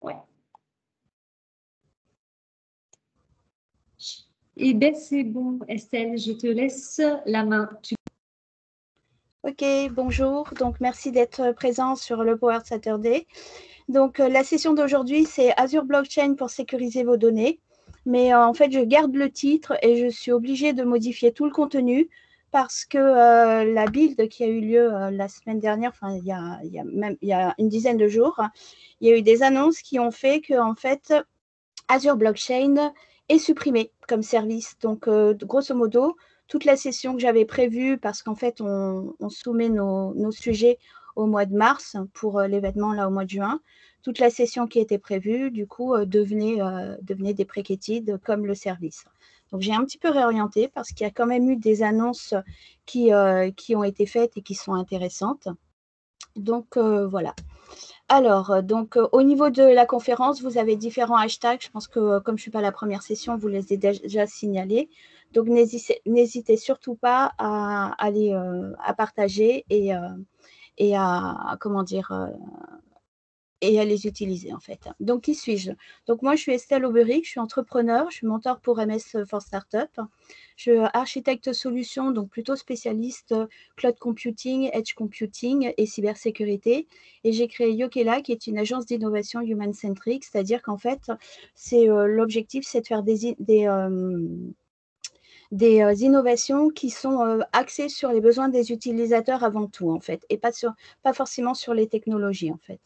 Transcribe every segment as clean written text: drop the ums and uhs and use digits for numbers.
Ouais. Eh bien, c'est bon, Estelle, je te laisse la main. Ok, bonjour. Donc, merci d'être présent sur le Power Saturday. Donc, la session d'aujourd'hui, c'est Azure Blockchain pour sécuriser vos données. Mais en fait, je garde le titre et je suis obligée de modifier tout le contenu parce que la build qui a eu lieu la semaine dernière, enfin, il y a une dizaine de jours, il y a eu des annonces qui ont fait que, en fait, Azure Blockchain est supprimé comme service. Donc, grosso modo, toute la session que j'avais prévue, parce qu'en fait, on soumet nos sujets au mois de mars pour l'événement là au mois de juin. Toute la session qui était prévue, du coup, devenait deprecated comme le service. Donc, j'ai un petit peu réorienté parce qu'il y a quand même eu des annonces qui ont été faites et qui sont intéressantes. Donc, voilà. Alors, donc, au niveau de la conférence, vous avez différents hashtags. Je pense que comme je ne suis pas la première session, vous les avez déjà signalés. Donc, n'hésitez surtout pas à partager et à, comment dire, et à les utiliser en fait. Donc, qui suis-je? Donc, moi, je suis Estelle Auberic, je suis entrepreneur, je suis mentor pour MS for Startup. Je suis architecte solution, donc plutôt spécialiste cloud computing, edge computing et cybersécurité. Et j'ai créé Yokela, qui est une agence d'innovation human-centric, c'est-à-dire qu'en fait, l'objectif, c'est de faire des innovations qui sont axées sur les besoins des utilisateurs avant tout, en fait, et pas forcément sur les technologies, en fait.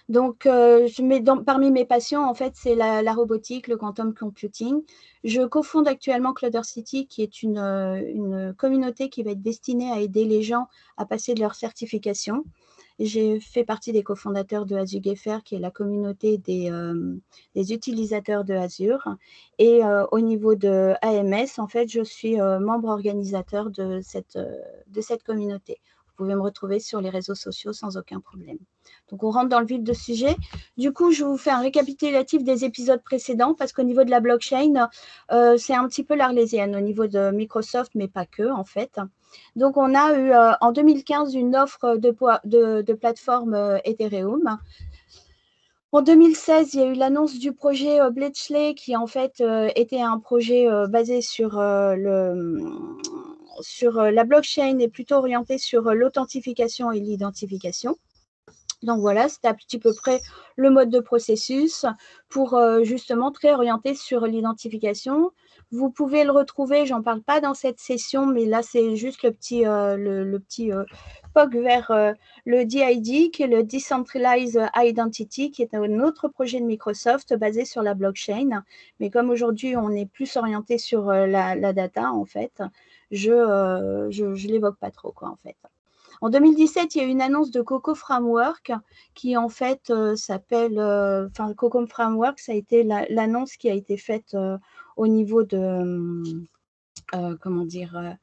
Donc, parmi mes passions, en fait, c'est la robotique, le quantum computing. Je cofonde actuellement Clouders-City, qui est une communauté qui va être destinée à aider les gens à passer de leur certification. J'ai fait partie des cofondateurs de Azure Gefer, qui est la communauté des utilisateurs de Azure. Et au niveau de AMS, en fait, je suis membre organisateur de cette communauté. Vous pouvez me retrouver sur les réseaux sociaux sans aucun problème. Donc, on rentre dans le vif du sujet. Du coup, je vous fais un récapitulatif des épisodes précédents parce qu'au niveau de la blockchain, c'est un petit peu l'arlésienne au niveau de Microsoft, mais pas que, en fait. Donc, on a eu en 2015 une offre de plateforme Ethereum. En 2016, il y a eu l'annonce du projet Bletchley qui, en fait, était un projet basé sur la blockchain et plutôt orienté sur l'authentification et l'identification. Donc voilà, c'était à petit peu près le mode de processus pour justement très orienté sur l'identification. Vous pouvez le retrouver, j'en parle pas dans cette session, mais là c'est juste le petit POC vers le DID, qui est le Decentralized Identity, qui est un autre projet de Microsoft basé sur la blockchain. Mais comme aujourd'hui on est plus orienté sur la data, en fait, je l'évoque pas trop, quoi, en fait. En 2017, il y a eu une annonce de Coco Framework qui, en fait, s'appelle… Coco Framework, ça a été l'annonce qui a été faite au niveau de… comment dire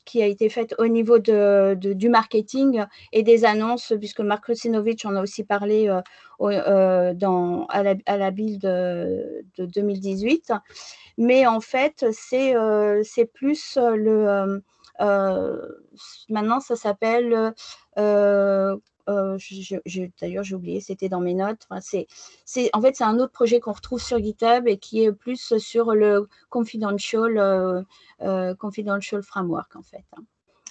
qui a été faite au niveau du marketing et des annonces, puisque Mark Russinovich en a aussi parlé à la build de 2018. Mais en fait, c'est plus maintenant, ça s'appelle… d'ailleurs, j'ai oublié, c'était dans mes notes. Enfin, en fait, c'est un autre projet qu'on retrouve sur GitHub et qui est plus sur le confidential framework, en fait.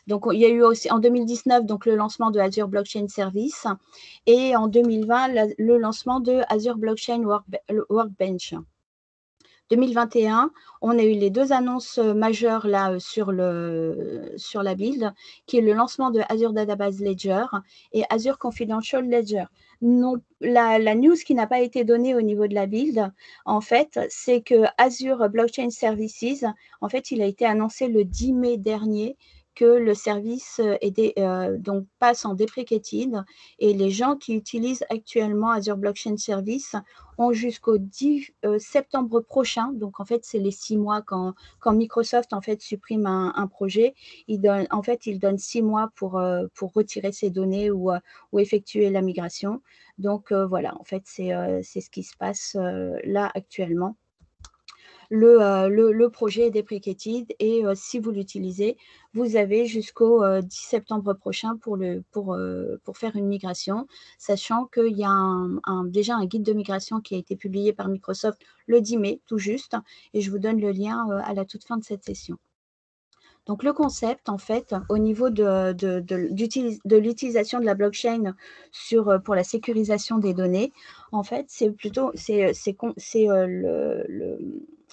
Donc, il y a eu aussi en 2019 donc, le lancement de Azure Blockchain Service et en 2020, le lancement de Azure Blockchain Workbench. 2021, on a eu les deux annonces majeures là sur la build, qui est le lancement de Azure Database Ledger et Azure Confidential Ledger. Non, la news qui n'a pas été donnée au niveau de la build, en fait, c'est que Azure Blockchain Services, en fait, il a été annoncé le 10 mai dernier que le service donc passe en deprecated et les gens qui utilisent actuellement Azure Blockchain Service ont jusqu'au 10 septembre prochain. Donc, en fait, c'est les 6 mois quand Microsoft, en fait, supprime un projet. Il donne 6 mois pour retirer ses données ou effectuer la migration. Donc, voilà, en fait, c'est ce qui se passe là actuellement. le projet est deprecated et si vous l'utilisez, vous avez jusqu'au 10 septembre prochain pour faire une migration, sachant qu'il y a déjà un guide de migration qui a été publié par Microsoft le 10 mai, tout juste, et je vous donne le lien à la toute fin de cette session. Donc, le concept, en fait, au niveau de l'utilisation de la blockchain pour la sécurisation des données, en fait, c'est plutôt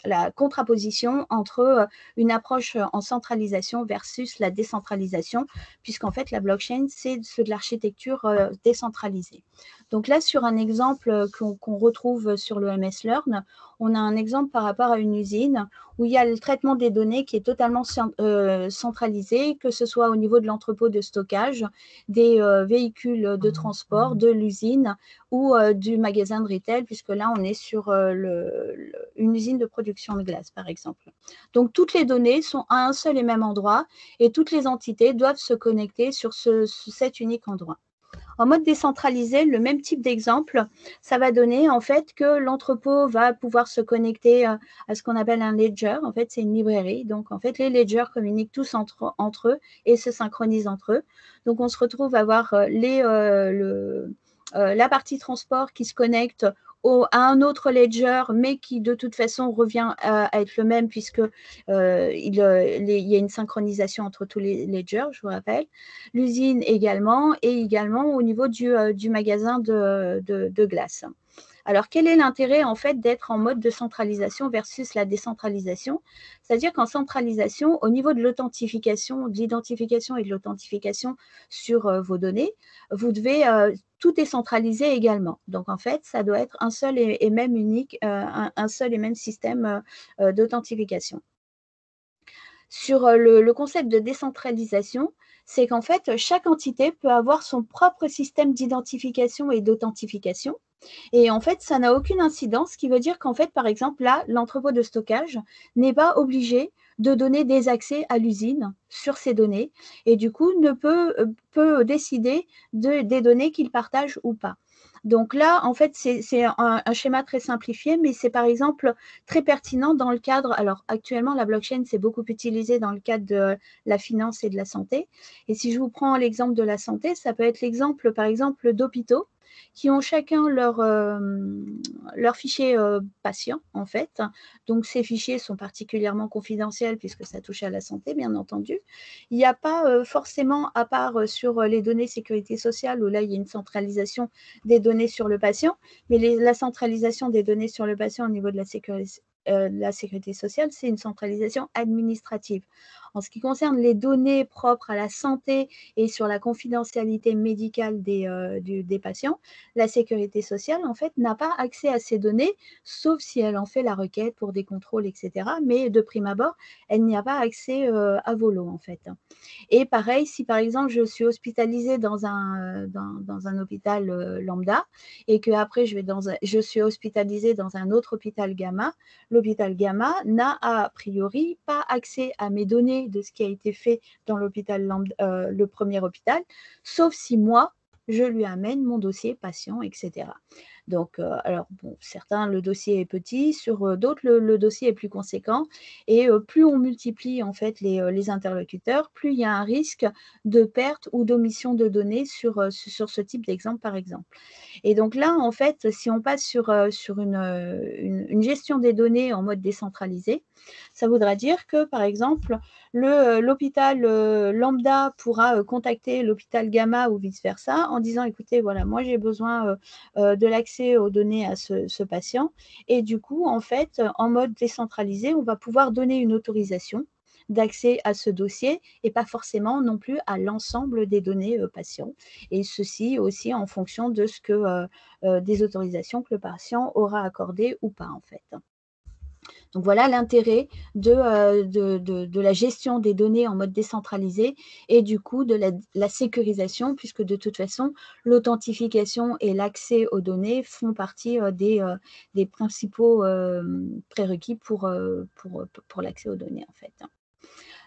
la contraposition entre une approche en centralisation versus la décentralisation, puisqu'en fait, la blockchain, c'est de l'architecture décentralisée. Donc là, sur un exemple qu'on retrouve sur le MS Learn, on a un exemple par rapport à une usine où il y a le traitement des données qui est totalement centralisé, que ce soit au niveau de l'entrepôt de stockage, des véhicules de transport, de l'usine ou du magasin de retail, puisque là, on est sur une usine de production de glace, par exemple. Donc, toutes les données sont à un seul et même endroit et toutes les entités doivent se connecter sur cet unique endroit. En mode décentralisé, le même type d'exemple, ça va donner en fait que l'entrepôt va pouvoir se connecter à ce qu'on appelle un ledger. En fait, c'est une librairie. Donc, en fait, les ledgers communiquent tous entre eux et se synchronisent entre eux. Donc, on se retrouve à avoir la partie transport qui se connecte à un autre ledger, mais qui de toute façon revient à être le même puisque il y a une synchronisation entre tous les ledgers, je vous rappelle. L'usine également, et également au niveau du magasin de glace. Alors, quel est l'intérêt en fait d'être en mode de centralisation versus la décentralisation? C'est-à-dire qu'en centralisation, au niveau de l'authentification, de l'identification et de l'authentification sur vos données, vous devez tout est centralisé également. Donc, en fait, ça doit être un seul et même unique, un seul et même système d'authentification. Sur le concept de décentralisation, c'est qu'en fait, chaque entité peut avoir son propre système d'identification et d'authentification. Et en fait, ça n'a aucune incidence, ce qui veut dire qu'en fait, par exemple, là, l'entrepôt de stockage n'est pas obligé de donner des accès à l'usine sur ces données et du coup peut décider des données qu'il partage ou pas. Donc là, en fait, c'est un schéma très simplifié, mais c'est par exemple très pertinent dans le cadre, alors actuellement, la blockchain, c'est beaucoup utilisé dans le cadre de la finance et de la santé. Et si je vous prends l'exemple de la santé, ça peut être l'exemple, par exemple, d'hôpitaux qui ont chacun leur fichier patient, en fait. Donc, ces fichiers sont particulièrement confidentiels puisque ça touche à la santé, bien entendu. Il n'y a pas forcément, à part sur les données sécurité sociale, où là, il y a une centralisation des données sur le patient, mais la centralisation des données sur le patient au niveau de la sécurité sociale, c'est une centralisation administrative. En ce qui concerne les données propres à la santé et sur la confidentialité médicale des patients, la sécurité sociale, en fait, n'a pas accès à ces données, sauf si elle en fait la requête pour des contrôles, etc. Mais de prime abord, elle n'y a pas accès à volo, en fait. Et pareil, si par exemple, je suis hospitalisée dans un hôpital lambda et que après je suis hospitalisée dans un autre hôpital gamma, l'hôpital gamma n'a a priori pas accès à mes données de ce qui a été fait dans l'hôpital le premier hôpital, sauf si moi, je lui amène mon dossier patient, etc. Donc, alors, bon, certains, le dossier est petit, sur d'autres, le dossier est plus conséquent. Et plus on multiplie, en fait, les interlocuteurs, plus il y a un risque de perte ou d'omission de données sur ce type d'exemple, par exemple. Et donc là, en fait, si on passe sur une gestion des données en mode décentralisé, ça voudra dire que, par exemple, l'hôpital lambda pourra contacter l'hôpital gamma ou vice-versa en disant, écoutez, voilà, moi j'ai besoin de l'accès aux données à ce patient. Et du coup, en fait, en mode décentralisé, on va pouvoir donner une autorisation d'accès à ce dossier et pas forcément non plus à l'ensemble des données patients. Et ceci aussi en fonction de ce que des autorisations que le patient aura accordées ou pas, en fait. Donc voilà l'intérêt de la gestion des données en mode décentralisé et du coup de la sécurisation, puisque de toute façon, l'authentification et l'accès aux données font partie des principaux prérequis pour l'accès aux données, en fait.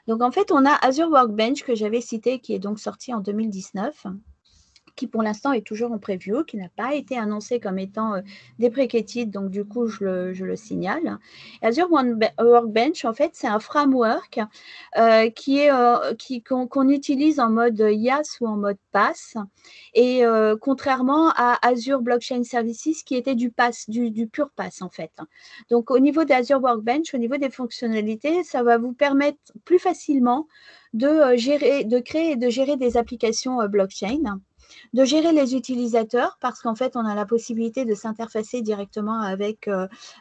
Donc en fait, on a Azure Workbench que j'avais cité, qui est donc sorti en 2019. qui pour l'instant est toujours en preview, qui n'a pas été annoncé comme étant deprecated, donc du coup je le signale. Azure Workbench, en fait, c'est un framework qu'on utilise en mode IaaS ou en mode PaaS, et contrairement à Azure Blockchain Services qui était du PaaS, du pur PaaS en fait. Donc au niveau d'Azure Workbench, au niveau des fonctionnalités, ça va vous permettre plus facilement de créer et de gérer des applications blockchain, de gérer les utilisateurs, parce qu'en fait, on a la possibilité de s'interfacer directement avec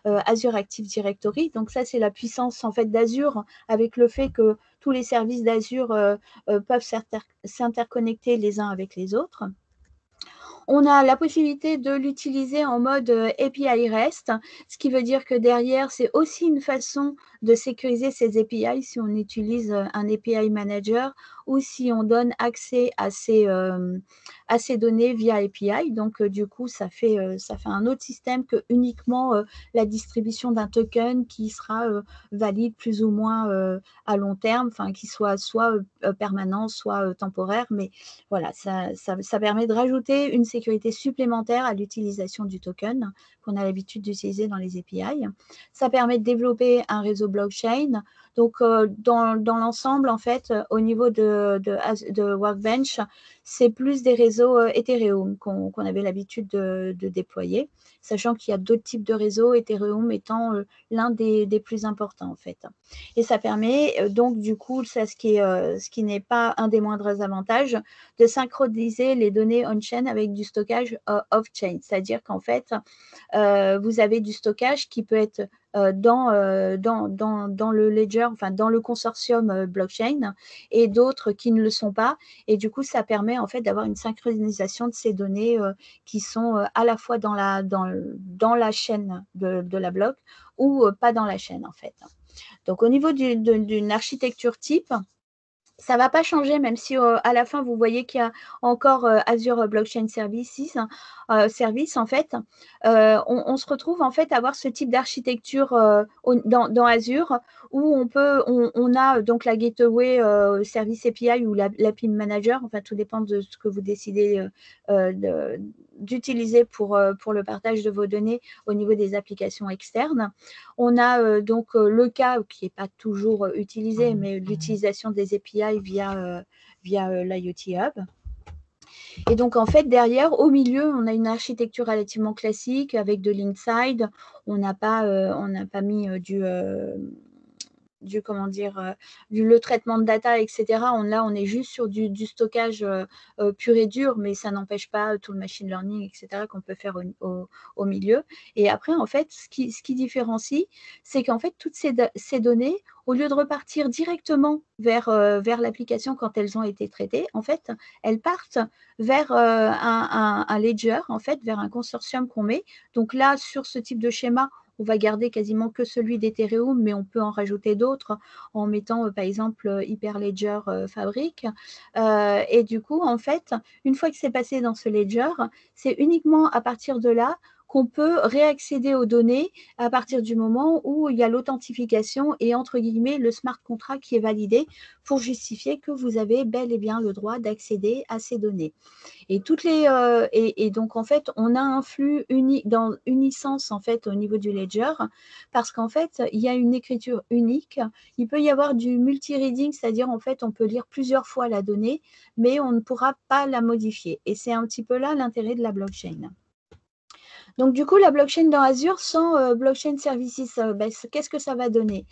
Azure Active Directory. Donc ça, c'est la puissance en fait d'Azure, avec le fait que tous les services d'Azure peuvent s'interconnecter les uns avec les autres. On a la possibilité de l'utiliser en mode API REST, ce qui veut dire que derrière, c'est aussi une façon de sécuriser ces API si on utilise un API Manager ou si on donne accès à ces données via API. Donc, du coup, ça fait un autre système que uniquement la distribution d'un token qui sera valide plus ou moins à long terme, enfin, qui soit permanent, soit temporaire. Mais voilà, ça permet de rajouter une sécurité supplémentaire à l'utilisation du token qu'on a l'habitude d'utiliser dans les API. Ça permet de développer un réseau blockchain. Donc, dans l'ensemble, en fait, au niveau de Workbench, c'est plus des réseaux Ethereum qu'on avait l'habitude de déployer, sachant qu'il y a d'autres types de réseaux, Ethereum étant l'un des plus importants, en fait. Et ça permet donc, du coup, ce qui n'est pas un des moindres avantages, de synchroniser les données on-chain avec du stockage off-chain. C'est-à-dire qu'en fait, vous avez du stockage qui peut être dans le ledger, enfin dans le consortium blockchain, et d'autres qui ne le sont pas. Et du coup, ça permet en fait d'avoir une synchronisation de ces données qui sont à la fois dans la chaîne de la bloc ou pas dans la chaîne en fait. Donc, au niveau d'une architecture type, ça ne va pas changer, même si à la fin, vous voyez qu'il y a encore Azure Blockchain Services, service, en fait. On se retrouve, en fait, à avoir ce type d'architecture dans Azure, où on a donc la Gateway Service API ou l'API Manager, enfin, tout dépend de ce que vous décidez d'utiliser pour le partage de vos données au niveau des applications externes. On a donc le cas qui n'est pas toujours utilisé, mais l'utilisation des API via l'IoT Hub. Et donc, en fait, derrière, au milieu, on a une architecture relativement classique avec de l'inside. On n'a pas mis le traitement de data, etc. Là, on est juste sur du stockage pur et dur, mais ça n'empêche pas tout le machine learning, etc., qu'on peut faire au milieu. Et après, en fait, ce qui différencie, c'est qu'en fait, toutes ces données, au lieu de repartir directement vers l'application quand elles ont été traitées, en fait, elles partent vers un ledger, en fait, vers un consortium qu'on met. Donc là, sur ce type de schéma, on va garder quasiment que celui d'Ethereum, mais on peut en rajouter d'autres en mettant, par exemple, Hyperledger Fabric. Et du coup, en fait, une fois que c'est passé dans ce ledger, c'est uniquement à partir de là qu'on peut réaccéder aux données à partir du moment où il y a l'authentification et, entre guillemets, le smart contract qui est validé pour justifier que vous avez bel et bien le droit d'accéder à ces données. Et donc, en fait, on a un flux unisens, en fait, au niveau du ledger, parce qu'en fait, il y a une écriture unique. Il peut y avoir du multi-reading, c'est-à-dire, en fait, on peut lire plusieurs fois la donnée, mais on ne pourra pas la modifier. Et c'est un petit peu là l'intérêt de la blockchain. Donc, du coup, la blockchain dans Azure sans blockchain services, qu'est-ce que ça va donner?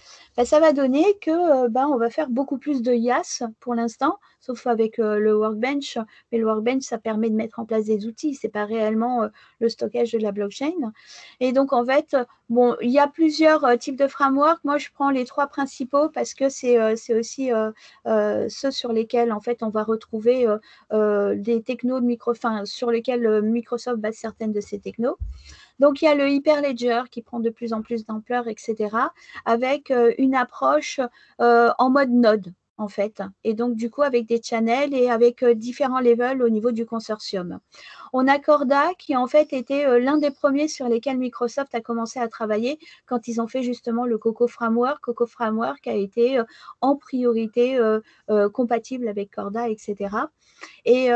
Ça va donner que on va faire beaucoup plus de IaaS pour l'instant, sauf avec le Workbench. Mais le Workbench, ça permet de mettre en place des outils. Ce n'est pas réellement le stockage de la blockchain. Et donc, en fait, il y a plusieurs types de frameworks. Moi, je prends les 3 principaux parce que c'est aussi ceux sur lesquels, en fait, on va retrouver des technos sur lesquels Microsoft base certaines de ces technos. Donc, il y a le Hyperledger qui prend de plus en plus d'ampleur, etc., avec une approche en mode node. en fait, et donc du coup avec des channels et avec différents levels au niveau du consortium. On a Corda qui en fait était l'un des premiers sur lesquels Microsoft a commencé à travailler quand ils ont fait justement le Coco Framework. Coco Framework a été en priorité compatible avec Corda, etc. Et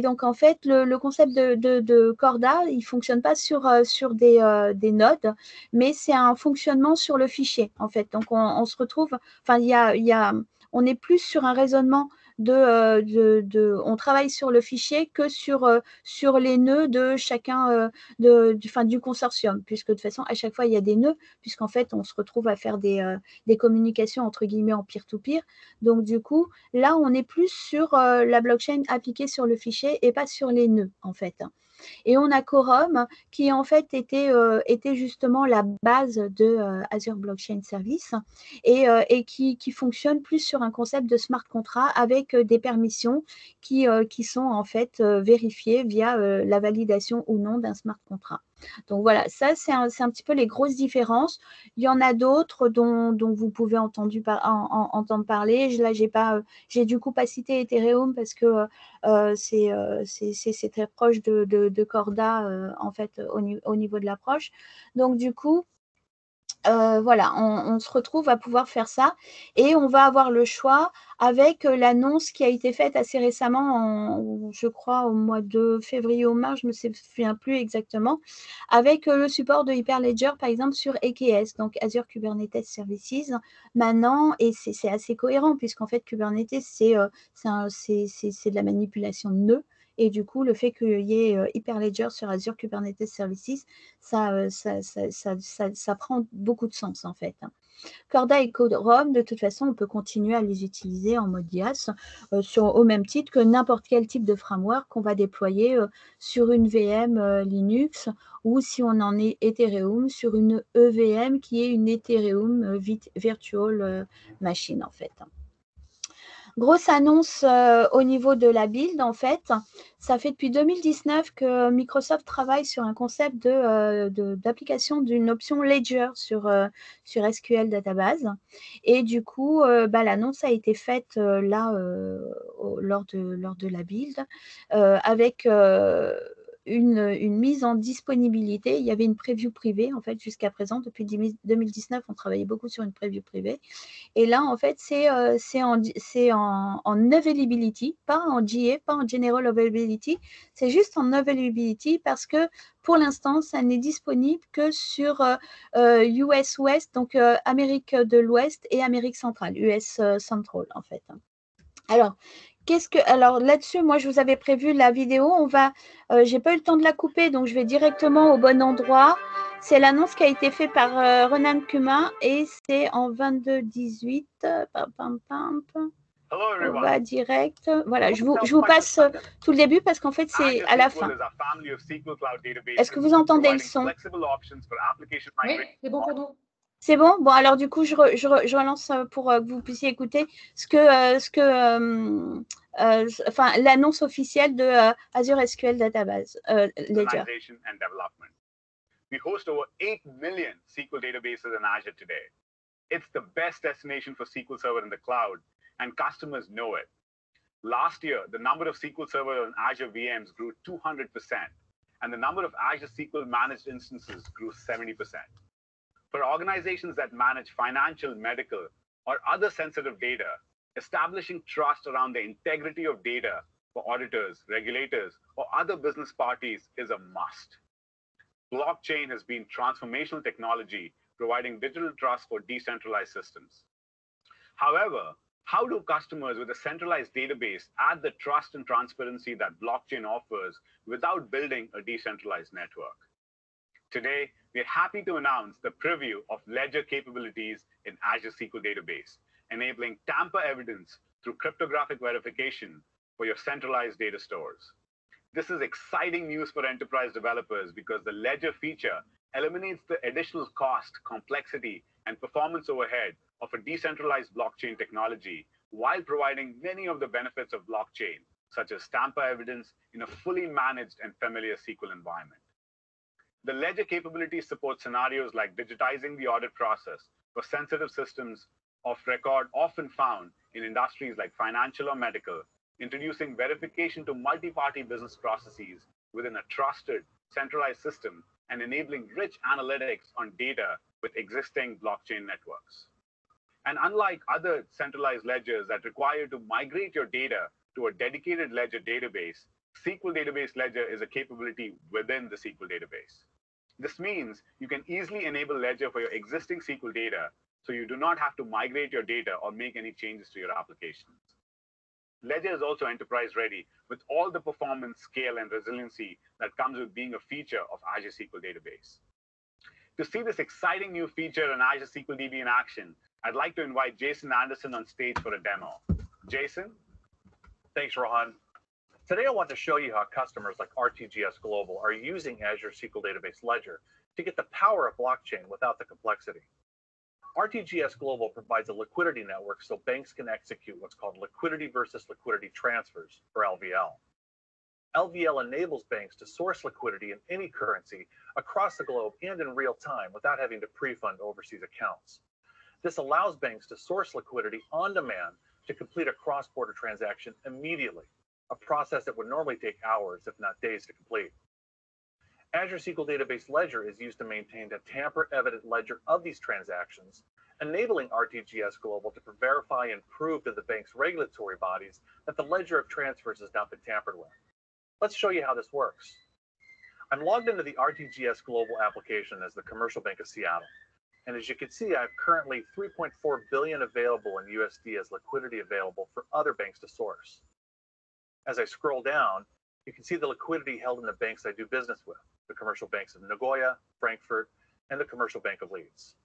donc, en fait, le concept de Corda, il ne fonctionne pas sur des nodes, mais c'est un fonctionnement sur le fichier, en fait. Donc, on se retrouve, enfin, on est plus sur un raisonnement on travaille sur le fichier que sur les nœuds de chacun du consortium, puisque de toute façon, à chaque fois, il y a des nœuds, puisqu'en fait, on se retrouve à faire des communications, entre guillemets, en peer-to-peer. Donc, du coup, là, on est plus sur la blockchain appliquée sur le fichier et pas sur les nœuds, en fait. Et on a Quorum qui en fait était justement la base de Azure Blockchain Service et qui fonctionne plus sur un concept de smart contract avec des permissions qui sont en fait vérifiées via la validation ou non d'un smart contract. Donc voilà, ça c'est un petit peu les grosses différences. Il y en a d'autres dont vous pouvez entendre parler. Là, j'ai du coup pas cité Ethereum parce que c'est très proche de Corda en fait au niveau de l'approche. Donc du coup, voilà, on se retrouve à pouvoir faire ça et on va avoir le choix avec l'annonce qui a été faite assez récemment, je crois au mois de février ou mars, je ne me souviens plus exactement, avec le support de Hyperledger par exemple sur EKS, donc Azure Kubernetes Services maintenant, et c'est assez cohérent puisqu'en fait Kubernetes c'est de la manipulation de nœuds. Et du coup, le fait qu'il y ait Hyperledger sur Azure Kubernetes Services, ça prend beaucoup de sens en fait. Corda et Quorum, de toute façon, on peut continuer à les utiliser en mode IaaS au même titre que n'importe quel type de framework qu'on va déployer sur une VM Linux ou si on en est Ethereum sur une EVM qui est une Ethereum Virtual Machine en fait. Grosse annonce au niveau de la build, en fait. Ça fait depuis 2019 que Microsoft travaille sur un concept d'application d'une option Ledger sur SQL Database. Et du coup, l'annonce a été faite là lors de la build avec une mise en disponibilité. Il y avait une preview privée, en fait, jusqu'à présent. Depuis 2019, on travaillait beaucoup sur une preview privée. Et là, en fait, c'est en availability, pas en GA, pas en general availability. C'est juste en availability parce que pour l'instant, ça n'est disponible que sur US West, donc Amérique de l'Ouest et Amérique centrale, US Central, en fait. Alors là-dessus, moi, je vous avais prévu la vidéo. J'ai pas eu le temps de la couper, donc je vais directement au bon endroit. C'est l'annonce qui a été faite par Renan Kuma et c'est en 22-18. On va direct. Voilà, je vous passe tout le début parce qu'en fait, c'est à la fin. Est-ce que vous entendez le son? Oui, c'est bon pour nous. C'est bon? Bon, alors du coup, je relance pour que vous puissiez écouter l'annonce officielle de Azure SQL Database Ledger. We host over 8 million SQL databases in Azure today. It's the best destination for SQL Server in the cloud, and customers know it. Last year, the number of SQL Server on Azure VMs grew 200%, and the number of Azure SQL managed instances grew 70%. For organizations that manage financial, medical, or other sensitive data, establishing trust around the integrity of data for auditors, regulators, or other business parties is a must. Blockchain has been transformational technology, providing digital trust for decentralized systems. However, how do customers with a centralized database add the trust and transparency that blockchain offers without building a decentralized network? Today, we're happy to announce the preview of Ledger capabilities in Azure SQL Database, enabling tamper evidence through cryptographic verification for your centralized data stores. This is exciting news for enterprise developers because the Ledger feature eliminates the additional cost, complexity, and performance overhead of a decentralized blockchain technology while providing many of the benefits of blockchain, such as tamper evidence in a fully managed and familiar SQL environment. The Ledger capabilities support scenarios like digitizing the audit process for sensitive systems of record often found in industries like financial or medical, introducing verification to multi-party business processes within a trusted, centralized system and enabling rich analytics on data with existing blockchain networks. And unlike other centralized ledgers that require to migrate your data to a dedicated ledger database, SQL Database Ledger is a capability within the SQL database. This means you can easily enable Ledger for your existing SQL data, so you do not have to migrate your data or make any changes to your applications. Ledger is also enterprise ready with all the performance, scale, and resiliency that comes with being a feature of Azure SQL Database. To see this exciting new feature in Azure SQL DB in action, I'd like to invite Jason Anderson on stage for a demo. Jason? Thanks, Rohan. Today, I want to show you how customers like RTGS Global are using Azure SQL Database Ledger to get the power of blockchain without the complexity. RTGS Global provides a liquidity network so banks can execute what's called liquidity versus liquidity transfers, or LVL. LVL enables banks to source liquidity in any currency across the globe and in real time without having to pre-fund overseas accounts. This allows banks to source liquidity on demand to complete a cross-border transaction immediately, a process that would normally take hours, if not days, to complete. Azure SQL Database Ledger is used to maintain a tamper-evident ledger of these transactions, enabling RTGS Global to verify and prove to the bank's regulatory bodies that the ledger of transfers has not been tampered with. Let's show you how this works. I'm logged into the RTGS Global application as the Commercial Bank of Seattle. And as you can see, I have currently 3.4 billion available in USD as liquidity available for other banks to source. As I scroll down, you can see the liquidity held in the banks I do business with, the commercial banks of Nagoya, Frankfurt, and the Commercial Bank of Leeds.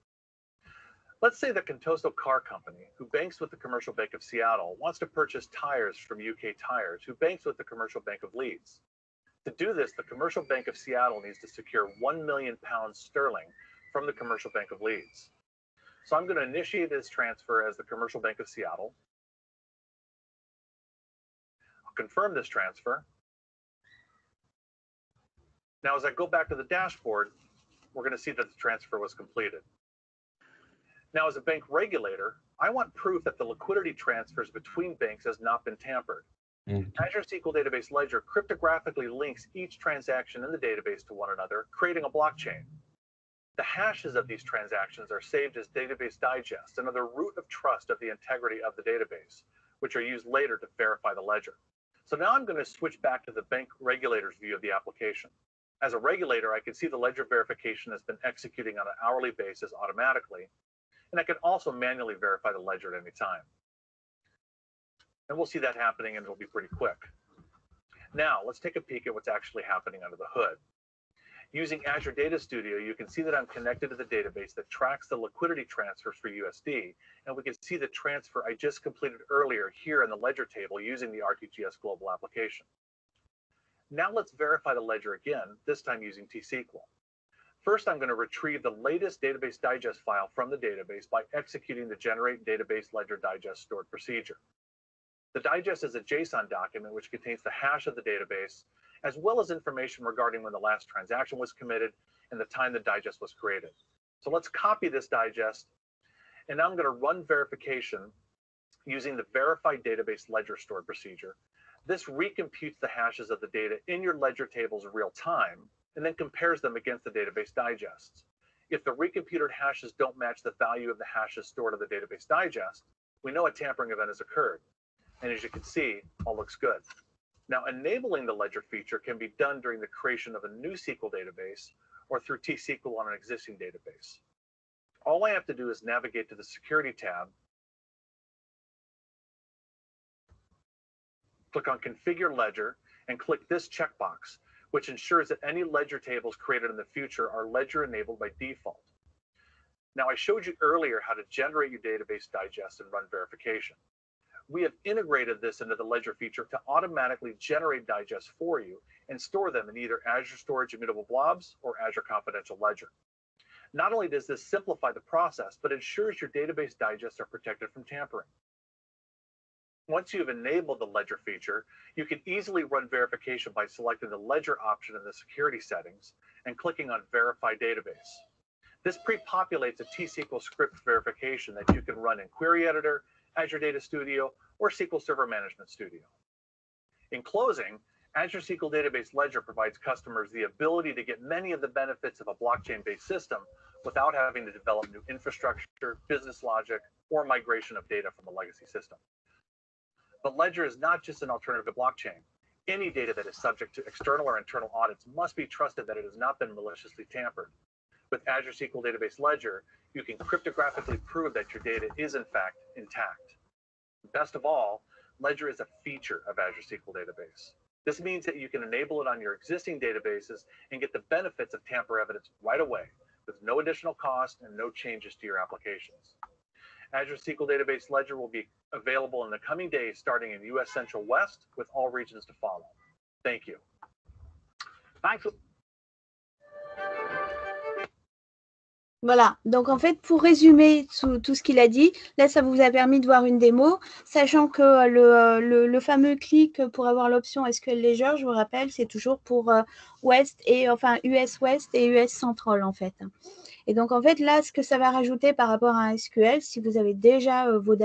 Let's say that Contoso Car Company, who banks with the Commercial Bank of Seattle, wants to purchase tires from UK Tires, who banks with the Commercial Bank of Leeds. To do this, the Commercial Bank of Seattle needs to secure £1 million from the Commercial Bank of Leeds. So I'm going to initiate this transfer as the Commercial Bank of Seattle. I'll confirm this transfer. Now, as I go back to the dashboard, we're going to see that the transfer was completed. Now, as a bank regulator, I want proof that the liquidity transfers between banks has not been tampered. Azure SQL Database Ledger cryptographically links each transaction in the database to one another, creating a blockchain. The hashes of these transactions are saved as database digests, another root of trust of the integrity of the database, which are used later to verify the ledger. So now I'm going to switch back to the bank regulator's view of the application. As a regulator, I can see the ledger verification has been executing on an hourly basis automatically, and I can also manually verify the ledger at any time. And we'll see that happening, and it'll be pretty quick. Now, let's take a peek at what's actually happening under the hood. Using Azure Data Studio, you can see that I'm connected to the database that tracks the liquidity transfers for USD, and we can see the transfer I just completed earlier here in the ledger table using the RTGS Global application. Now let's verify the ledger again, this time using T-SQL. First, I'm going to retrieve the latest database digest file from the database by executing the generate database ledger digest stored procedure. The digest is a JSON document which contains the hash of the database, as well as information regarding when the last transaction was committed and the time the digest was created. So let's copy this digest, and now I'm going to run verification using the verified database ledger stored procedure. This recomputes the hashes of the data in your ledger tables in real time, and then compares them against the database digests. If the recomputed hashes don't match the value of the hashes stored in the database digest, we know a tampering event has occurred. And as you can see, all looks good. Now, enabling the ledger feature can be done during the creation of a new SQL database or through T-SQL on an existing database. All I have to do is navigate to the Security tab, click on Configure Ledger, and click this checkbox, which ensures that any ledger tables created in the future are ledger enabled by default. Now, I showed you earlier how to generate your database digest and run verification. We have integrated this into the ledger feature to automatically generate digests for you and store them in either Azure Storage Immutable Blobs or Azure Confidential Ledger. Not only does this simplify the process, but ensures your database digests are protected from tampering. Once you've enabled the ledger feature, you can easily run verification by selecting the ledger option in the security settings and clicking on Verify Database. This pre-populates a T-SQL script verification that you can run in Query Editor, Azure Data Studio, or SQL Server Management Studio. In closing, Azure SQL Database Ledger provides customers the ability to get many of the benefits of a blockchain-based system without having to develop new infrastructure, business logic, or migration of data from a legacy system. But Ledger is not just an alternative to blockchain. Any data that is subject to external or internal audits must be trusted that it has not been maliciously tampered. With Azure SQL Database Ledger, you can cryptographically prove that your data is in fact intact. Best of all, Ledger is a feature of Azure SQL Database. This means that you can enable it on your existing databases and get the benefits of tamper evidence right away with no additional cost and no changes to your applications. Azure SQL Database Ledger will be available in the coming days starting in US Central West with all regions to follow. Thank you. Thanks. Voilà, donc en fait, pour résumer tout ce qu'il a dit, là, ça vous a permis de voir une démo, sachant que le fameux clic pour avoir l'option SQL Ledger, je vous rappelle, c'est toujours pour West et enfin US West et US Central en fait. Et donc en fait, là, ce que ça va rajouter par rapport à un SQL, si vous avez déjà vos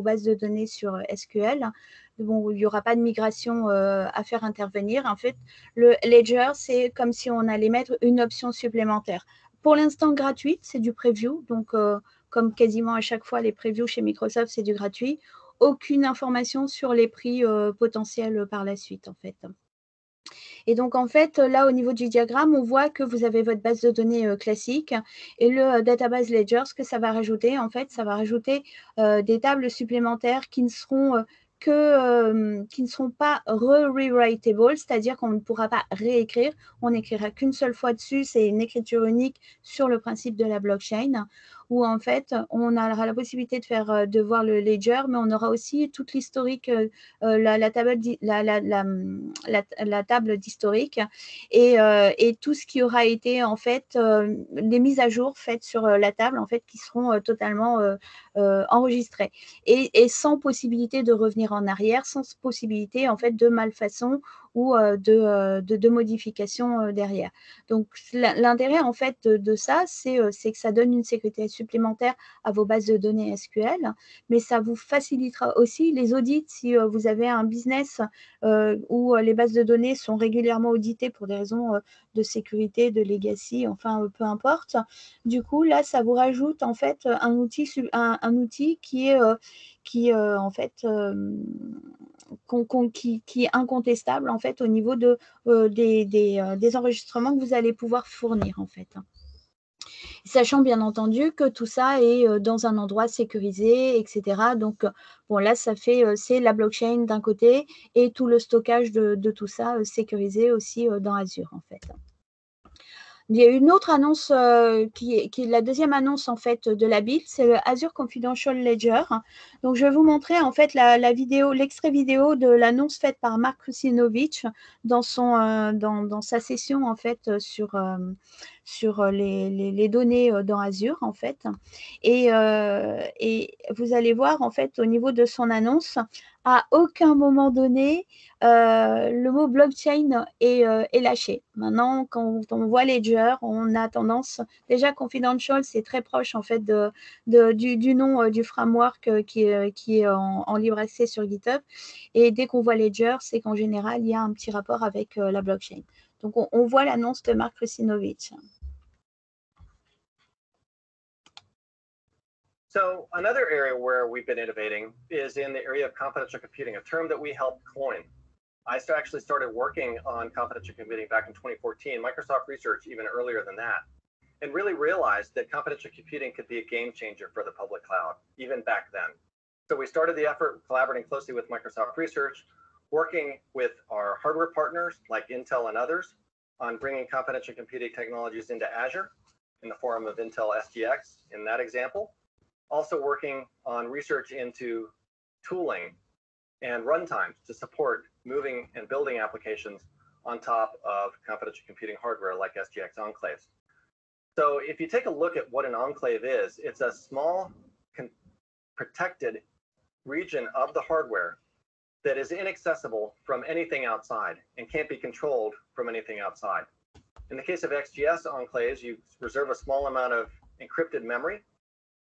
bases de données sur SQL, bon, il n'y aura pas de migration à faire intervenir. En fait, le Ledger, c'est comme si on allait mettre une option supplémentaire. Pour l'instant, gratuite, c'est du preview. Donc, comme quasiment à chaque fois, les previews chez Microsoft, c'est du gratuit. Aucune information sur les prix potentiels par la suite, en fait. Et donc, en fait, là, au niveau du diagramme, on voit que vous avez votre base de données classique et le Database Ledger, ce que ça va rajouter, en fait, ça va rajouter des tables supplémentaires qui ne seront qui ne seront pas rewritable, c'est-à-dire qu'on ne pourra pas réécrire, on n'écrira qu'une seule fois dessus, c'est une écriture unique sur le principe de la blockchain, où en fait, on aura la possibilité de voir le ledger, mais on aura aussi toute l'historique, la table d'historique et tout ce qui aura été en fait, les mises à jour faites sur la table, en fait, qui seront totalement enregistrées et sans possibilité de revenir en arrière, sans possibilité en fait de malfaçon ou de modification derrière. Donc l'intérêt en fait de ça, c'est que ça donne une sécurité supplémentaire à vos bases de données SQL, mais ça vous facilitera aussi les audits si vous avez un business où les bases de données sont régulièrement auditées pour des raisons de sécurité, de legacy, enfin peu importe. Du coup, là, ça vous rajoute en fait un outil qui est en fait qui est incontestable en fait au niveau des enregistrements que vous allez pouvoir fournir en fait. Sachant bien entendu que tout ça est dans un endroit sécurisé, etc. Donc, bon, là, ça fait, c'est la blockchain d'un côté et tout le stockage de tout ça sécurisé aussi dans Azure, en fait. Il y a une autre annonce qui est la deuxième annonce en fait de la build, c'est le Azure Confidential Ledger. Donc, je vais vous montrer en fait la vidéo, l'extrait vidéo de l'annonce faite par Mark Russinovich dans sa session en fait sur les données dans Azure en fait. Et vous allez voir en fait au niveau de son annonce, à aucun moment donné, le mot blockchain est lâché. Maintenant, quand on voit Ledger, on a tendance, déjà confidential, c'est très proche en fait du nom du framework qui est en libre accès sur GitHub. Et dès qu'on voit Ledger, c'est qu'en général, il y a un petit rapport avec la blockchain. Donc, on voit l'annonce de Mark Russinovich. So another area where we've been innovating is in the area of confidential computing, a term that we helped coin. I actually started working on confidential computing back in 2014, Microsoft Research even earlier than that, and really realized that confidential computing could be a game changer for the public cloud, even back then. So we started the effort collaborating closely with Microsoft Research, working with our hardware partners like Intel and others on bringing confidential computing technologies into Azure in the form of Intel SGX in that example. Also working on research into tooling and runtimes to support moving and building applications on top of confidential computing hardware like SGX enclaves. So if you take a look at what an enclave is, it's a small protected region of the hardware that is inaccessible from anything outside and can't be controlled from anything outside. In the case of XGS enclaves, you reserve a small amount of encrypted memory.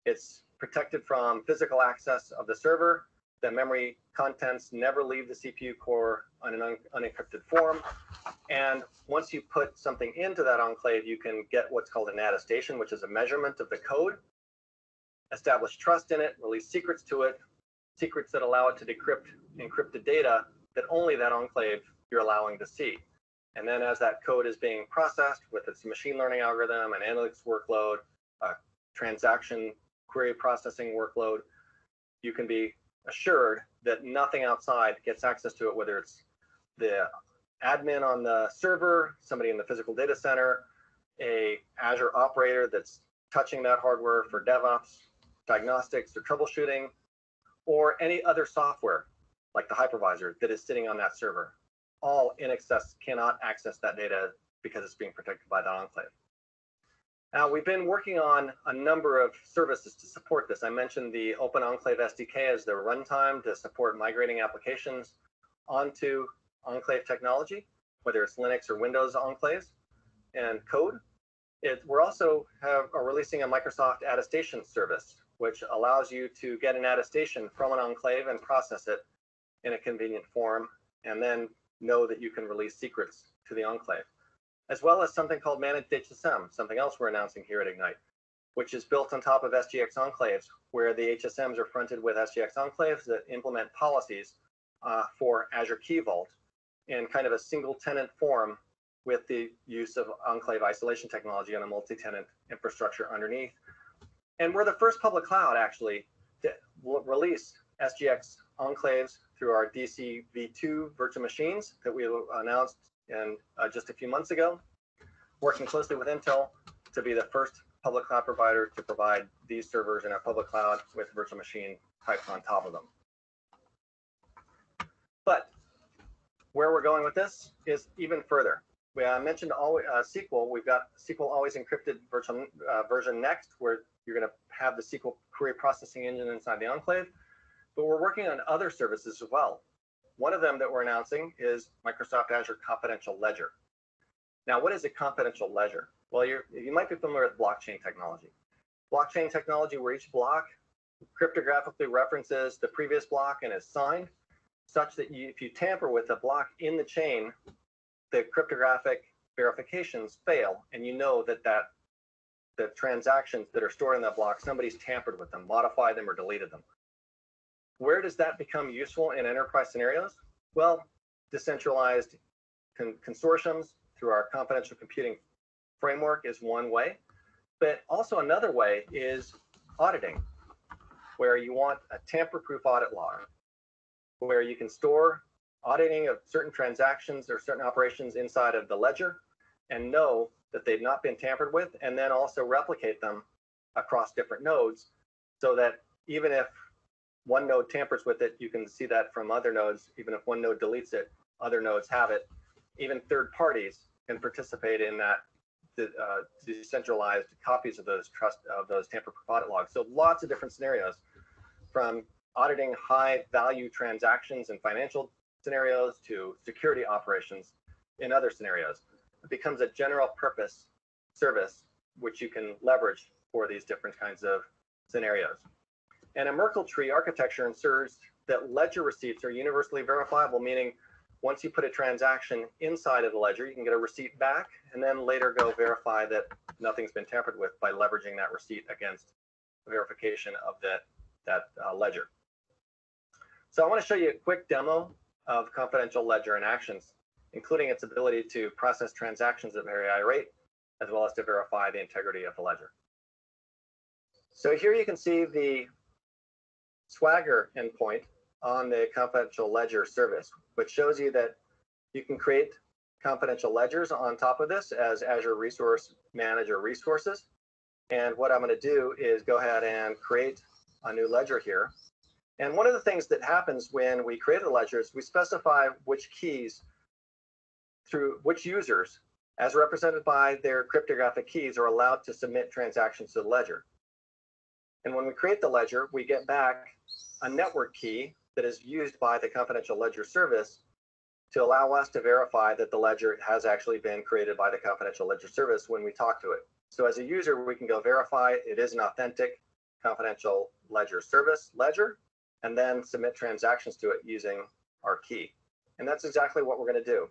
It's protected from physical access of the server. The memory contents never leave the CPU core on an unencrypted form. And once you put something into that enclave, you can get what's called an attestation, which is a measurement of the code, establish trust in it, release secrets to it, secrets that allow it to decrypt encrypted data that only that enclave you're allowing to see. And then as that code is being processed with its machine learning algorithm, an analytics workload, a transaction query processing workload, you can be assured that nothing outside gets access to it, whether it's the admin on the server, somebody in the physical data center, a Azure operator that's touching that hardware for DevOps, diagnostics, or troubleshooting, or any other software like the hypervisor that is sitting on that server. All in excess cannot access that data because it's being protected by that enclave. Now, we've been working on a number of services to support this. I mentioned the Open Enclave SDK as the runtime to support migrating applications onto enclave technology, whether it's Linux or Windows enclaves and code. We're also are releasing a Microsoft attestation service, which allows you to get an attestation from an enclave and process it in a convenient form, and then know that you can release secrets to the enclave, as well as something called Managed HSM, something else we're announcing here at Ignite, which is built on top of SGX enclaves, where the HSMs are fronted with SGX enclaves that implement policies for Azure Key Vault in kind of a single tenant form with the use of enclave isolation technology on a multi-tenant infrastructure underneath. And we're the first public cloud actually to release SGX enclaves through our DC V2 virtual machines that we announced in just a few months ago, working closely with Intel to be the first public cloud provider to provide these servers in our public cloud with virtual machine types on top of them. But where we're going with this is even further. We mentioned SQL. We've got SQL Always Encrypted version next, where you're going to have the SQL query processing engine inside the enclave. But we're working on other services as well. One of them that we're announcing is Microsoft Azure Confidential Ledger. Now, what is a confidential ledger? Well, you might be familiar with blockchain technology. Blockchain technology where each block cryptographically references the previous block and is signed, such that if you tamper with a block in the chain, the cryptographic verifications fail, and you know that the transactions that are stored in that block, somebody's tampered with them, modified them, or deleted them. Where does that become useful in enterprise scenarios? Well, decentralized consortiums through our confidential computing framework is one way, but also another way is auditing, where you want a tamper-proof audit log, where you can store auditing of certain transactions or certain operations inside of the ledger and know that they've not been tampered with, and then also replicate them across different nodes so that even if one node tampers with it, you can see that from other nodes. Even if one node deletes it, other nodes have it. Even third parties can participate in that decentralized copies of those tamper-proof audit logs. So lots of different scenarios, from auditing high-value transactions and financial scenarios to security operations in other scenarios. It becomes a general purpose service which you can leverage for these different kinds of scenarios. And a Merkle tree architecture ensures that ledger receipts are universally verifiable, meaning once you put a transaction inside of the ledger, you can get a receipt back and then later go verify that nothing's been tampered with by leveraging that receipt against verification of that ledger. So I want to show you a quick demo of confidential ledger in actions, including its ability to process transactions at a very high rate, as well as to verify the integrity of the ledger. So here you can see the Swagger endpoint on the confidential ledger service, which shows you that you can create confidential ledgers on top of this as Azure Resource Manager resources. And what I'm going to do is go ahead and create a new ledger here. And one of the things that happens when we create a ledger is we specify which keys through which users, as represented by their cryptographic keys, are allowed to submit transactions to the ledger. And when we create the ledger, we get back a network key that is used by the confidential ledger service to allow us to verify that the ledger has actually been created by the confidential ledger service when we talk to it. So as a user, we can go verify it is an authentic confidential ledger service ledger, and then submit transactions to it using our key. And that's exactly what we're going to do,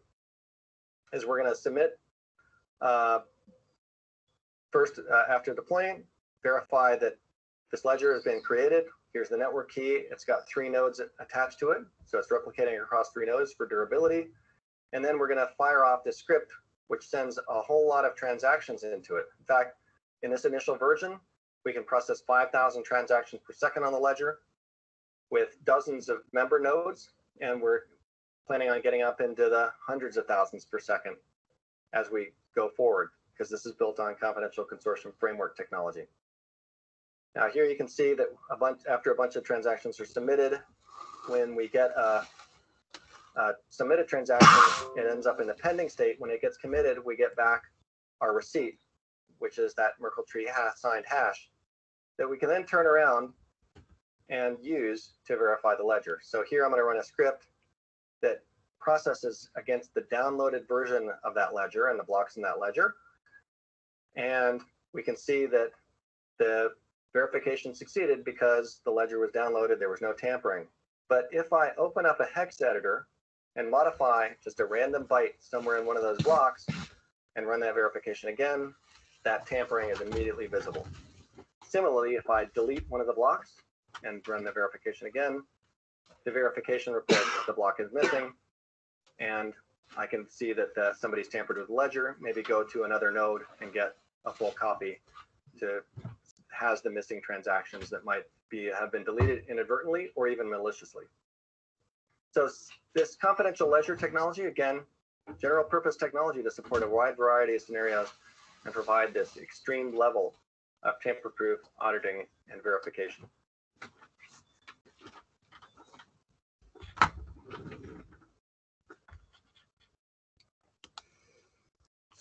is we're going to submit first, after deploying, verify that this ledger has been created. Here's the network key. It's got 3 nodes attached to it. So it's replicating across 3 nodes for durability. And then we're going to fire off this script, which sends a whole lot of transactions into it. In fact, in this initial version, we can process 5,000 transactions per second on the ledger with dozens of member nodes. And we're planning on getting up into the hundreds of thousands per second as we go forward, because this is built on confidential consortium framework technology. Now here you can see that after a bunch of transactions are submitted, when we get a submitted transaction, it ends up in the pending state. When it gets committed, we get back our receipt, which is that Merkle tree signed hash that we can then turn around and use to verify the ledger. So here I'm going to run a script that processes against the downloaded version of that ledger and the blocks in that ledger. And we can see that the verification succeeded because the ledger was downloaded, there was no tampering. But if I open up a hex editor and modify just a random byte somewhere in one of those blocks and run that verification again, that tampering is immediately visible. Similarly, if I delete one of the blocks and run the verification again, the verification reports the block is missing, and I can see that somebody's tampered with the ledger, maybe go to another node and get a full copy to has the missing transactions that might have been deleted inadvertently or even maliciously. So this confidential ledger technology, again, general purpose technology to support a wide variety of scenarios and provide this extreme level of tamper-proof auditing and verification.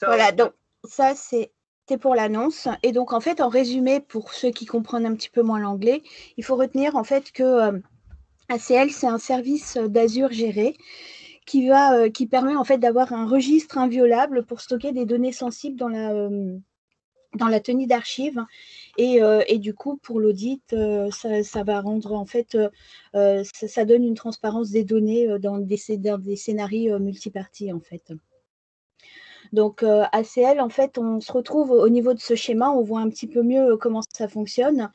Voilà, donc ça c'était pour l'annonce. Et donc en fait, en résumé, pour ceux qui comprennent un petit peu moins l'anglais, il faut retenir en fait que ACL, c'est un service d'Azure géré qui permet en fait d'avoir un registre inviolable pour stocker des données sensibles dans la tenue d'archives. Et du coup, pour l'audit, ça va rendre en fait, ça donne une transparence des données dans des scénarios multiparties en fait. Donc, ACL, en fait, on se retrouve au niveau de ce schéma, on voit un petit peu mieux comment ça fonctionne.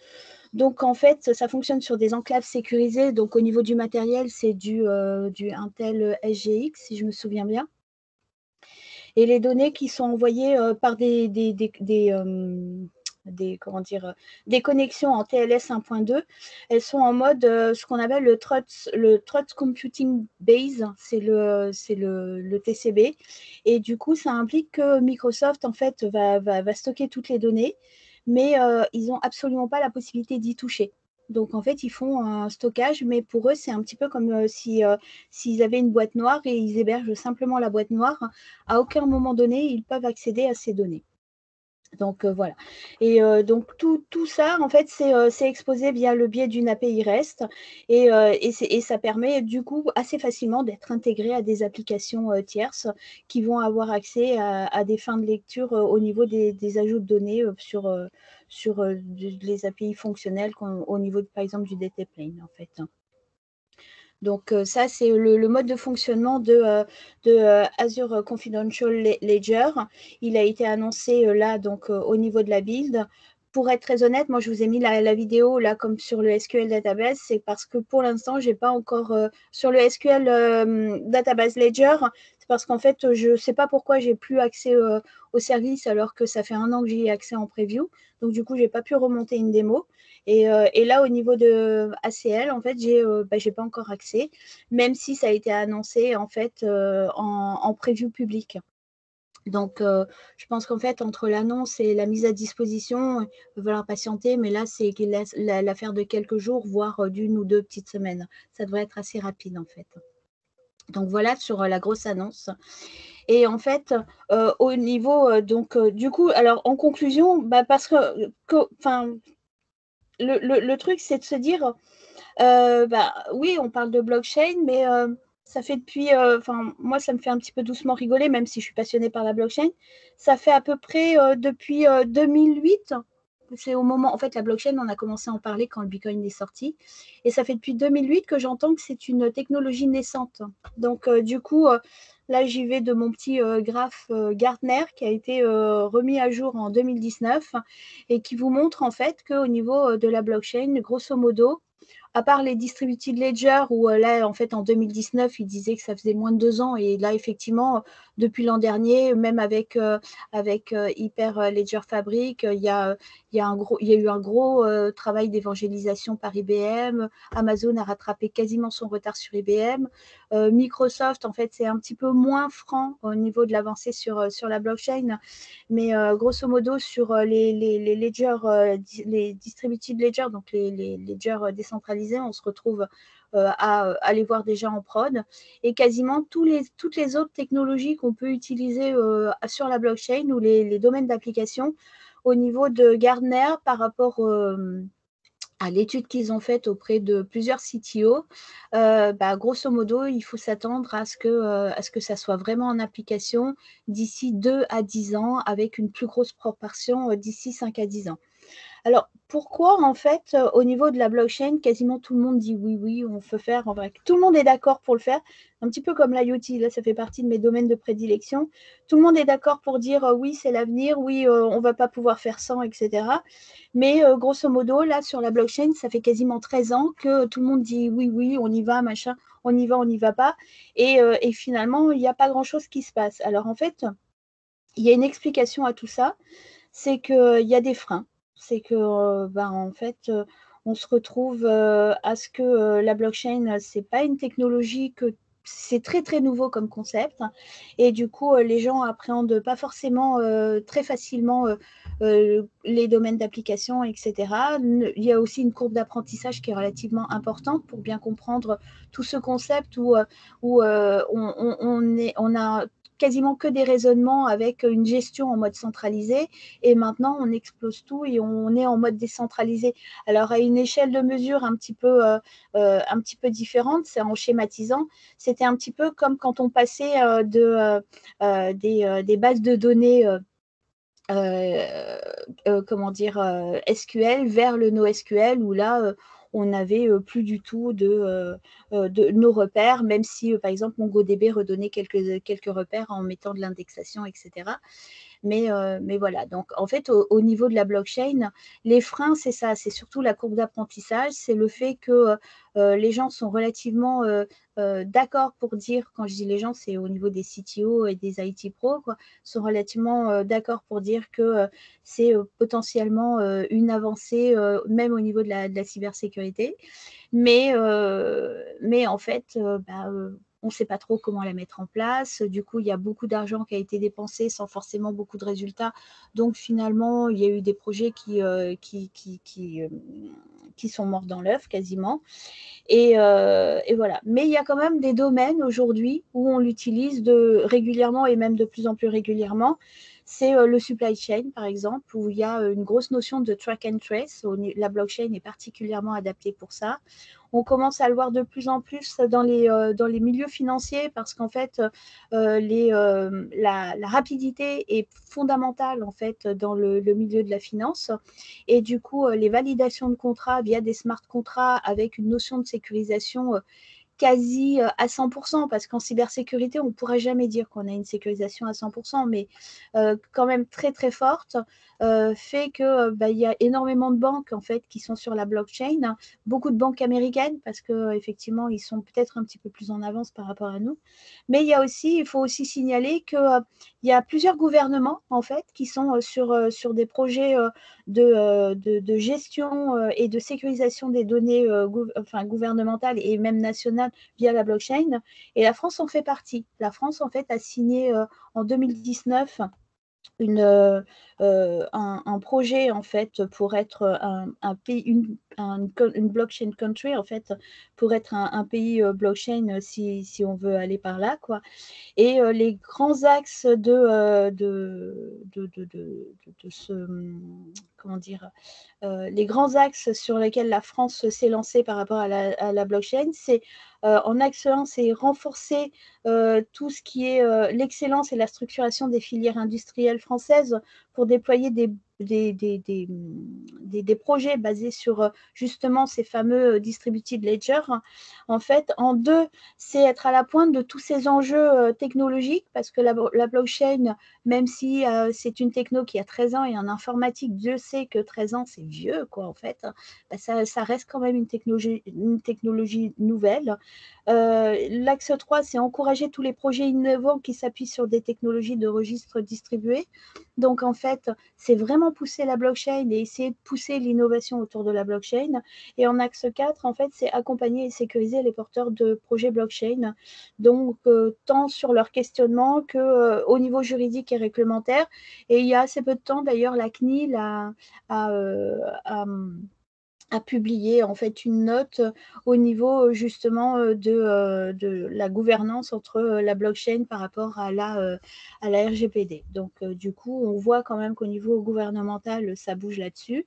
Donc, en fait, ça fonctionne sur des enclaves sécurisées. Donc, au niveau du matériel, c'est du Intel SGX, si je me souviens bien. Et les données qui sont envoyées par des connexions en TLS 1.2, elles sont en mode ce qu'on appelle le Trust Computing Base, c'est le TCB. Et du coup, ça implique que Microsoft, en fait, va stocker toutes les données, mais ils n'ont absolument pas la possibilité d'y toucher. Donc, en fait, ils font un stockage, mais pour eux, c'est un petit peu comme s'ils avaient une boîte noire et ils hébergent simplement la boîte noire. À aucun moment donné, ils peuvent accéder à ces données. Donc, voilà. Et donc, tout ça, en fait, c'est exposé via le biais d'une API REST et ça permet, du coup, assez facilement d'être intégré à des applications tierces qui vont avoir accès à des fins de lecture au niveau des ajouts de données sur les API fonctionnelles au niveau, par exemple, du data plane, en fait. Donc, ça, c'est le mode de fonctionnement de Azure Confidential Ledger. Il a été annoncé là, donc, au niveau de la build. Pour être très honnête, moi, je vous ai mis la vidéo là, comme sur le SQL Database. C'est parce que pour l'instant, je n'ai pas encore sur le SQL Database Ledger. C'est parce qu'en fait, je ne sais pas pourquoi je n'ai plus accès au service alors que ça fait 1 an que j'y ai accès en preview. Donc, du coup, je n'ai pas pu remonter une démo. Et là, au niveau de ACL, en fait, j'ai pas encore accès, même si ça a été annoncé en fait en preview public. Donc, je pense qu'en fait, entre l'annonce et la mise à disposition, il va falloir patienter, mais là, c'est l'affaire de quelques jours, voire d'1 ou 2 petites semaines. Ça devrait être assez rapide, en fait. Donc, voilà sur la grosse annonce. Et en fait, au niveau, du coup, alors, en conclusion, parce que le truc, c'est de se dire, oui, on parle de blockchain, mais Ça fait depuis, moi, ça me fait un petit peu doucement rigoler, même si je suis passionnée par la blockchain. Ça fait à peu près depuis 2008. C'est au moment, en fait, la blockchain, on a commencé à en parler quand le Bitcoin est sorti. Et ça fait depuis 2008 que j'entends que c'est une technologie naissante. Donc, du coup, là, j'y vais de mon petit graphe Gartner qui a été remis à jour en 2019 et qui vous montre en fait qu'au niveau de la blockchain, grosso modo, à part les distributed ledger où là, en fait, en 2019, ils disaient que ça faisait moins de 2 ans. Et là, effectivement, depuis l'an dernier, même avec Hyper Ledger Fabric, il y a eu un gros travail d'évangélisation par IBM. Amazon a rattrapé quasiment son retard sur IBM. Microsoft, en fait, c'est un petit peu moins franc au niveau de l'avancée sur la blockchain. Mais grosso modo, sur les ledgers, les distributed ledgers, donc les ledgers décentralisés, on se retrouve à les voir déjà en prod. Et quasiment toutes les autres technologies qu'on peut utiliser sur la blockchain ou les domaines d'application au niveau de Gartner par rapport à l'étude qu'ils ont faite auprès de plusieurs CTO, grosso modo, il faut s'attendre à ce que ça soit vraiment en application d'ici 2 à 10 ans, avec une plus grosse proportion d'ici 5 à 10 ans. Alors, pourquoi, en fait, au niveau de la blockchain, quasiment tout le monde dit oui, oui, on peut faire, en vrai, tout le monde est d'accord pour le faire, un petit peu comme l'IoT, là, ça fait partie de mes domaines de prédilection. Tout le monde est d'accord pour dire oui, c'est l'avenir, oui, on ne va pas pouvoir faire sans, etc. Mais grosso modo, là, sur la blockchain, ça fait quasiment 13 ans que tout le monde dit oui, oui, on y va, machin, on n'y va pas. Et finalement, il n'y a pas grand-chose qui se passe. Alors, en fait, il y a une explication à tout ça, c'est qu'il y a des freins. C'est que, en fait, on se retrouve à ce que la blockchain, ce n'est pas une technologie que c'est très, très nouveau comme concept. Et du coup, les gens appréhendent pas forcément très facilement les domaines d'application, etc. Il y a aussi une courbe d'apprentissage qui est relativement importante pour bien comprendre tout ce concept où on a quasiment que des raisonnements avec une gestion en mode centralisé et maintenant on explose tout et on est en mode décentralisé. Alors à une échelle de mesure un petit peu différente, c'est en schématisant, c'était un petit peu comme quand on passait des bases de données SQL vers le NoSQL où là on n'avait plus du tout de nos repères, même si par exemple MongoDB redonnait quelques repères en mettant de l'indexation, etc. Mais voilà, donc en fait, au niveau de la blockchain, les freins, c'est ça, c'est surtout la courbe d'apprentissage, c'est le fait que les gens sont relativement d'accord pour dire, quand je dis les gens, c'est au niveau des CTO et des IT pros, quoi, sont relativement d'accord pour dire que c'est potentiellement une avancée, même au niveau de la cybersécurité. Mais en fait, on ne sait pas trop comment la mettre en place. Du coup, il y a beaucoup d'argent qui a été dépensé sans forcément beaucoup de résultats. Donc, finalement, il y a eu des projets qui sont morts dans l'œuf quasiment. Et voilà. Mais il y a quand même des domaines aujourd'hui où on l'utilise régulièrement et même de plus en plus régulièrement. C'est le supply chain, par exemple, où il y a une grosse notion de track and trace. La blockchain est particulièrement adaptée pour ça. On commence à le voir de plus en plus dans les milieux financiers parce qu'en fait, la rapidité est fondamentale en fait dans le milieu de la finance. Et du coup, les validations de contrats via des smart contracts avec une notion de sécurisation quasi à 100%, parce qu'en cybersécurité, on ne pourra jamais dire qu'on a une sécurisation à 100%, mais quand même très très forte, fait que il y a énormément de banques en fait qui sont sur la blockchain, beaucoup de banques américaines parce que effectivement ils sont peut-être un petit peu plus en avance par rapport à nous, mais il faut aussi signaler que il y a plusieurs gouvernements en fait qui sont sur des projets de gestion et de sécurisation des données gouvernementales et même nationales via la blockchain. Et la France en fait partie. La France, en fait, a signé en 2019 un projet en fait pour être une blockchain country, en fait, pour être un pays blockchain si on veut aller par là, quoi. Et les grands axes de ce, comment dire, les grands axes sur lesquels la France s'est lancée par rapport à la blockchain, c'est en axe 1, c'est renforcer tout ce qui est l'excellence et la structuration des filières industrielles françaises pour déployer des projets basés sur justement ces fameux distributed ledger. En fait, en 2, c'est être à la pointe de tous ces enjeux technologiques, parce que la blockchain, même si c'est une techno qui a 13 ans et en informatique, Dieu sait que 13 ans, c'est vieux, quoi, en fait, bah, ça reste quand même une technologie nouvelle. L'axe 3, c'est encourager tous les projets innovants qui s'appuient sur des technologies de registre distribués. Donc, en fait, c'est vraiment pousser la blockchain et essayer de pousser l'innovation autour de la blockchain. Et en axe 4, en fait, c'est accompagner et sécuriser les porteurs de projets blockchain, donc tant sur leur questionnement qu'au niveau juridique et réglementaire. Et il y a assez peu de temps, d'ailleurs, la CNIL a publié en fait une note au niveau justement de la gouvernance entre la blockchain par rapport à la RGPD. Donc du coup, on voit quand même qu'au niveau gouvernemental, ça bouge là-dessus.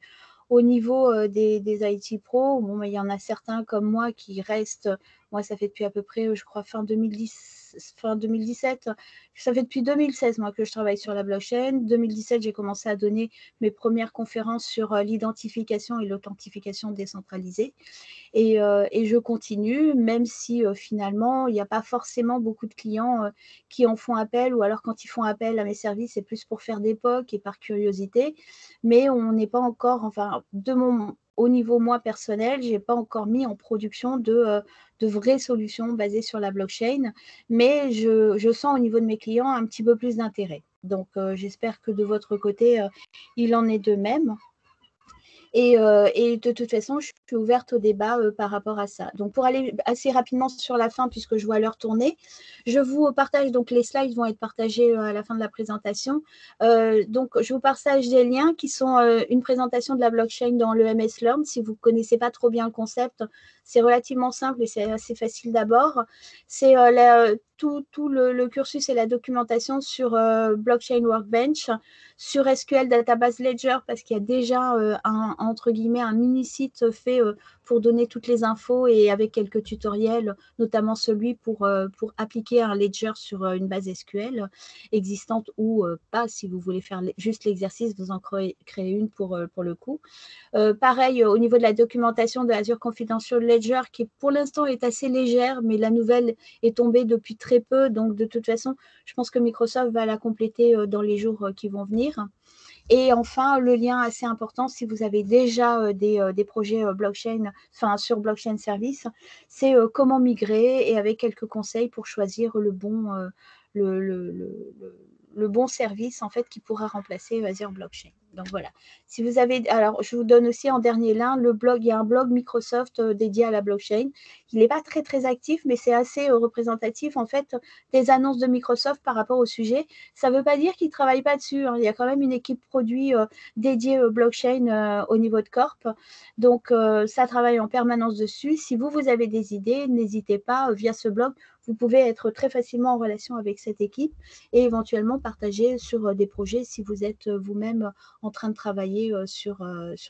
Au niveau des IT pros, bon, il y en a certains comme moi qui restent, moi ça fait depuis à peu près, je crois, fin 2017, ça fait depuis 2016 moi que je travaille sur la blockchain. 2017, j'ai commencé à donner mes premières conférences sur l'identification et l'authentification décentralisée. Et je continue, même si finalement, il n'y a pas forcément beaucoup de clients qui en font appel, ou alors quand ils font appel à mes services, c'est plus pour faire des POC et par curiosité. Mais on n'est pas encore, enfin, au niveau moi personnel, je n'ai pas encore mis en production de vraies solutions basées sur la blockchain, mais je sens au niveau de mes clients un petit peu plus d'intérêt. Donc, j'espère que de votre côté, il en est de même. Et de toute façon, je suis ouverte au débat par rapport à ça. Donc, pour aller assez rapidement sur la fin, puisque je vois l'heure tourner, je vous partage, donc les slides vont être partagés à la fin de la présentation. Donc, je vous partage des liens qui sont une présentation de la blockchain dans le MS Learn. Si vous ne connaissez pas trop bien le concept, c'est relativement simple et c'est assez facile d'abord. C'est tout le cursus et la documentation sur Blockchain Workbench, sur SQL Database Ledger, parce qu'il y a déjà entre guillemets un mini-site fait pour donner toutes les infos et avec quelques tutoriels, notamment celui pour appliquer un ledger sur une base SQL existante ou pas. Si vous voulez faire juste l'exercice, vous en créez une pour le coup. Pareil, au niveau de la documentation de Azure Confidential Ledger, qui pour l'instant est assez légère, mais la nouvelle est tombée depuis très peu. Donc, de toute façon, je pense que Microsoft va la compléter dans les jours qui vont venir. Et enfin, le lien assez important, si vous avez déjà des projets blockchain, enfin sur blockchain service, c'est comment migrer et avec quelques conseils pour choisir le bon service en fait qui pourra remplacer Azure Blockchain. Donc voilà. Si vous avez, alors je vous donne aussi en dernier lien le blog. Il y a un blog Microsoft dédié à la blockchain. Il n'est pas très très actif, mais c'est assez représentatif en fait des annonces de Microsoft par rapport au sujet. Ça ne veut pas dire qu'ils ne travaillent pas dessus. Hein. Il y a quand même une équipe produit dédiée au blockchain au niveau de Corp. Donc ça travaille en permanence dessus. Si vous avez des idées, n'hésitez pas via ce blog. Vous pouvez être très facilement en relation avec cette équipe et éventuellement partager sur des projets si vous êtes vous-même en train de travailler sur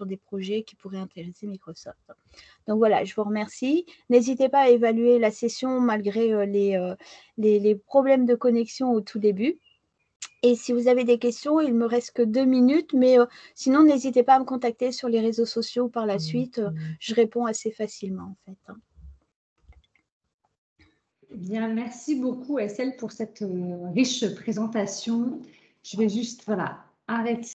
des projets qui pourraient intéresser Microsoft. Donc voilà, je vous remercie. N'hésitez pas à évaluer la session malgré les problèmes de connexion au tout début. Et si vous avez des questions, il me reste que 2 minutes, mais sinon, n'hésitez pas à me contacter sur les réseaux sociaux par la suite. Je réponds assez facilement, en fait. Bien, merci beaucoup, Estelle, pour cette riche présentation. Je vais juste, arrêter.